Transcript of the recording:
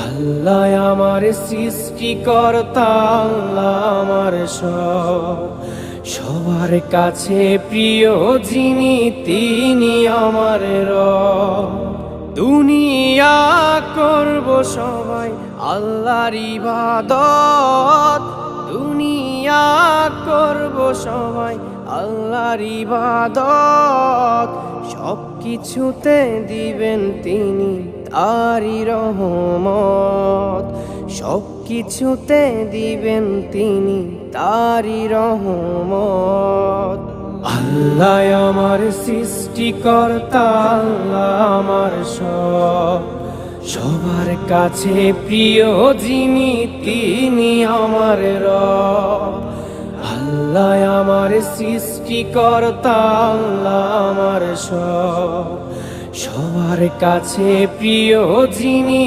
আল্লাহ আমার সৃষ্টিকর্তা, আল্লাহ আমার সবার কাছে প্রিয় যিনি তিনি আমার রব। দুনিয়া করব সবাই আল্লাহর ইবাদত, দুনিয়া করব সবাই আল্লাহর ইবাদত। সব কিছুতে দিবেন তিনি তারি রহমত, সব কিছুতে দিবেন তিনি তারি রহমত। আল্লাহ আমার সৃষ্টিকর্তা, আল্লাহ আমার সবার কাছে প্রিয় যিনি তিনি আমার রব। আল্লাহ আমার সৃষ্টিকর্তা, আল্লাহ আমার সবার কাছে প্রিয় যিনি